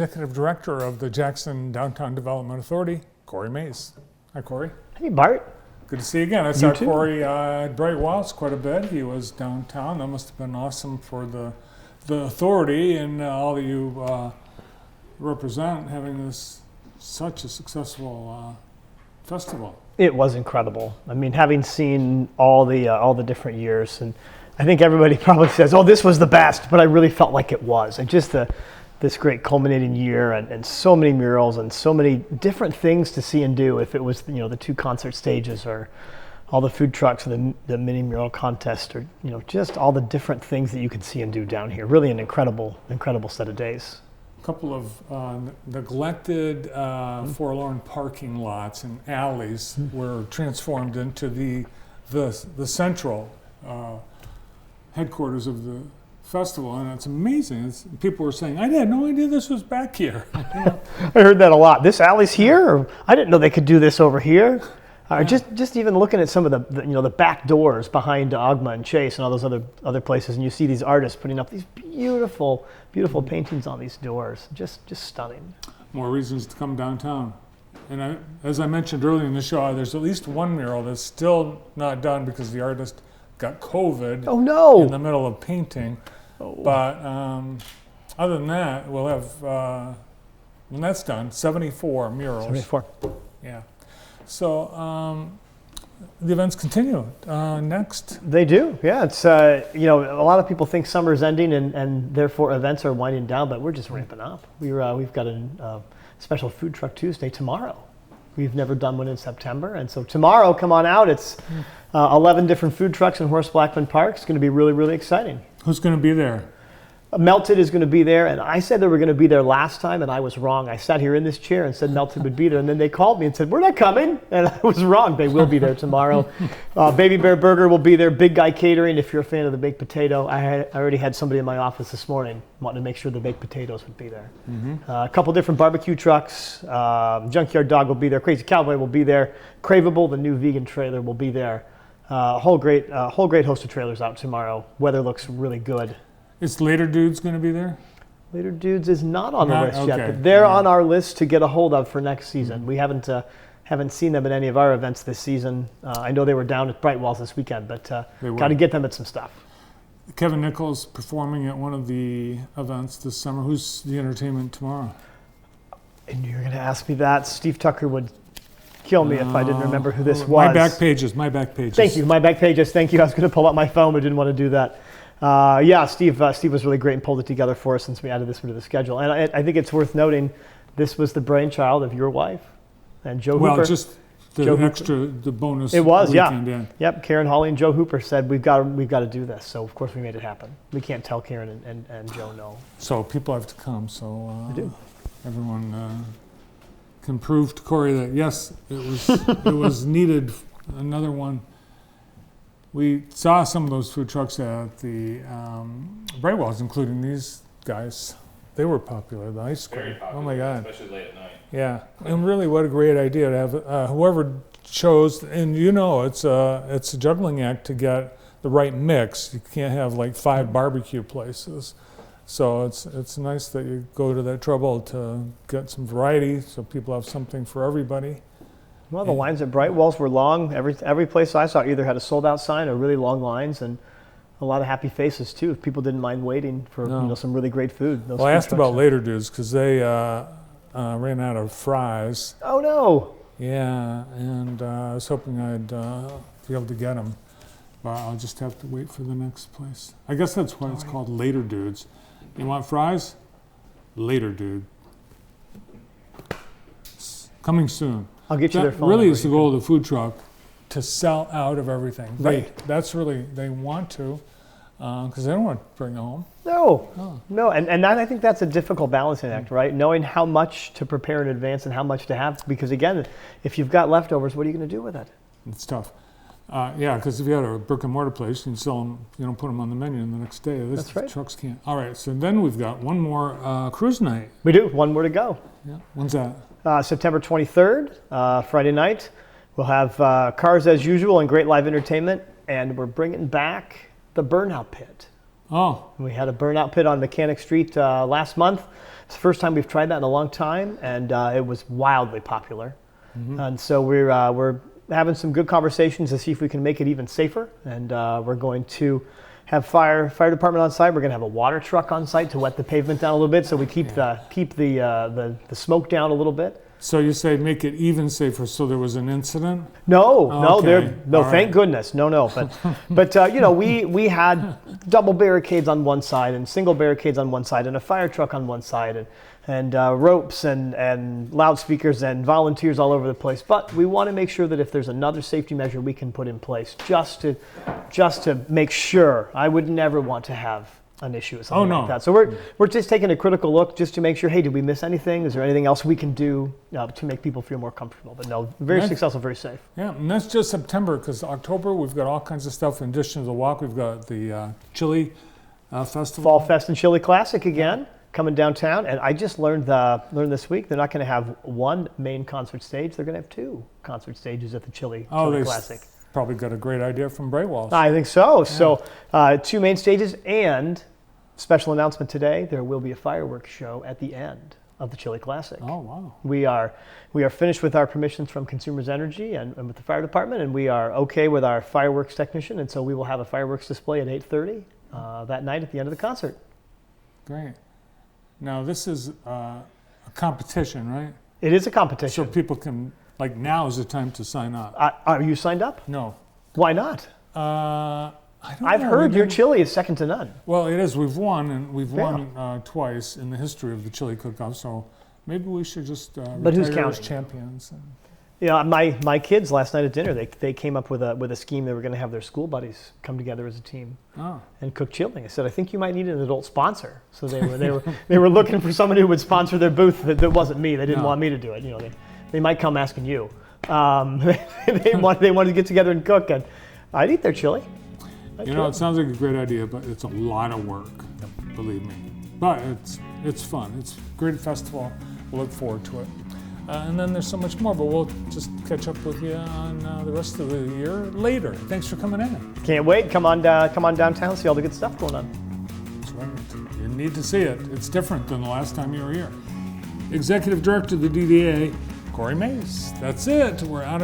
Executive Director of the Jackson Downtown Development Authority, Corey Mays. Hi, Corey. Hey, Bart. Good to see you again. I saw Corey at Bright Walls quite a bit. He was downtown. That must have been awesome for the authority and all that you represent, having this such a successful festival. It was incredible. I mean, having seen all the different years, and I think everybody probably says, "Oh, this was the best," but I really felt like it was, and just this great culminating year, and so many murals and so many different things to see and do. If it was the two concert stages or all the food trucks or the mini mural contest, or just all the different things that you could see and do down here. Really an incredible set of days. A couple of neglected, forlorn parking lots and alleys were transformed into the central headquarters of the festival, and it's amazing. People were saying, "I had no idea this was back here." I heard that a lot. This alley's here, or I didn't know they could do this over here. Yeah. Just even looking at some of the back doors behind Ogma and Chase and all those other places, and you see these artists putting up these beautiful paintings on these doors. Just stunning. More reasons to come downtown. And as I mentioned earlier in the show, there's at least one mural that's still not done because the artist got COVID. Oh no! In the middle of painting. Oh. But other than that, we'll have, when that's done, 74 murals. 74. Yeah. So the events continue next. They do, yeah. It's a lot of people think summer's ending and therefore events are winding down, but we're just ramping up. We've got a special Food Truck Tuesday tomorrow. We've never done one in September, and so tomorrow, come on out. It's 11 different food trucks in Horace Blackman Park. It's going to be really, really exciting. Who's going to be there? Melted is going to be there, and I said they were going to be there last time, and I was wrong. I sat here in this chair and said Melted would be there, and then they called me and said, "We're not coming," and I was wrong. They will be there tomorrow. Baby Bear Burger will be there. Big Guy Catering, if you're a fan of the baked potato. I already had somebody in my office this morning wanting to make sure the baked potatoes would be there. Mm-hmm. A couple different barbecue trucks. Junkyard Dog will be there. Crazy Cowboy will be there. Craveable, the new vegan trailer, will be there. A whole great host of trailers out tomorrow. Weather looks really good. Is Later Dudes going to be there? Later Dudes is not on the list yet, but they're on our list to get a hold of for next season. We haven't seen them at any of our events this season. I know they were down at Bright Walls this weekend, but got to get them at some stuff. Kevin Nichols performing at one of the events this summer. Who's the entertainment tomorrow? And you're going to ask me that. Steve Tucker would kill me if I didn't remember who this was. My Back Pages. Thank you, My Back Pages. Thank you. I was going to pull out my phone, but didn't want to do that. Steve was really great and pulled it together for us since we added this one to the schedule. And I think it's worth noting, this was the brainchild of your wife and Joe Hooper. Well, just the bonus. It was, weekend, yeah. Yep, Karen Hawley and Joe Hooper said, we've got to do this. So, of course, we made it happen. We can't tell Karen and Joe no. So people have to come. So they do. Everyone can prove to Corey that, yes, it was needed. Another one. We saw some of those food trucks at the Bright Walls, including these guys. They were popular, the ice cream. Very popular, oh my God. Especially late at night. Yeah, and really what a great idea to have whoever chose, and it's a juggling act to get the right mix. You can't have like 5 barbecue places. So it's nice that you go to that trouble to get some variety so people have something for everybody. Well, the lines at Bright Walls were long. Every place I saw either had a sold-out sign or really long lines, and a lot of happy faces too. People didn't mind waiting for some really great food. Well, I asked about Later Dudes because they ran out of fries. Oh no! Yeah, and I was hoping I'd be able to get them, but I'll just have to wait for the next place. I guess that's why it's called Later Dudes. You want fries? Later Dude. Coming soon. I'll get you their phone That really number. is the goal of the food truck, to sell out of everything. Right. That's really, they want to, because they don't want to bring it home. No, and I think that's a difficult balancing act, right? Knowing how much to prepare in advance and how much to have, because again, if you've got leftovers, what are you going to do with it? It's tough. Because if you had a brick and mortar place, you can sell them, put them on the menu the next day. That's right. Trucks can't. All right, so then we've got one more cruise night. We do, one more to go. Yeah, when's that? September 23rd, Friday night. We'll have cars as usual and great live entertainment, and we're bringing back the Burnout Pit. Oh, We had a burnout pit on Mechanic Street last month. It's the first time we've tried that in a long time, and it was wildly popular. And so we're having some good conversations to see if we can make it even safer. And we're going to have fire department on site. We're going to have a water truck on site to wet the pavement down a little bit, so we keep the smoke down a little bit. so you say make it even safer, so there was an incident? No, Okay. no, All thank right. goodness, no. But you know, we had double barricades on one side and single barricades on one side and a fire truck on one side and ropes and loudspeakers and volunteers all over the place. But we want to make sure that if there's another safety measure we can put in place, just to make sure. I would never want to have an issue with something Oh, no. like that. So we're just taking a critical look just to make sure, hey, did we miss anything? Is there anything else we can do to make people feel more comfortable? But no, very Nice. successful, very safe. Yeah, and that's just September, because October we've got all kinds of stuff. In addition to the walk, we've got the chili festival. Fall Fest and Chili Classic again, coming downtown. And I just learned this week they're not going to have one main concert stage. They're going to have two concert stages at the Chili they Classic. probably got a great idea from Braywalls. I think so. So two main stages, and special announcement today, there will be a fireworks show at the end of the Chili Classic. Oh, wow. We are finished with our permissions from Consumers Energy and with the fire department, and we are okay with our fireworks technician, and so we will have a fireworks display at 8:30 that night at the end of the concert. Great. Now, this is a competition, right? It is a So competition. people can, like, now is the time to sign up. Are you signed up? No. Why not? I don't I've know. heard We your didn't- chili is second to none. Well, it is. We've won, and we've Yeah. won twice in the history of the chili cook-off, so maybe we should just But who's retire as counting? champions. And, Yeah, my kids last night at dinner, they came up with a scheme. They were going to have their school buddies come together as a team oh, and cook chili. I said, I think you might need an adult sponsor. So they were looking for somebody who would sponsor their booth. That wasn't me. They didn't No. want me to do it. You know, they might come asking you. They wanted to get together and cook, and I'd eat their chili. you know, it sounds like a great idea, but it's a lot of work, believe me. But it's fun. It's a great festival. We'll look forward to it. And then there's so much more, but we'll just catch up with you on the rest of the year later. Thanks for coming in. Can't wait. Come on downtown, see all the good stuff going on. That's right. You need to see it. It's different than the last time you were here. Executive Director of the DDA, Corey Mace. That's it. We're out of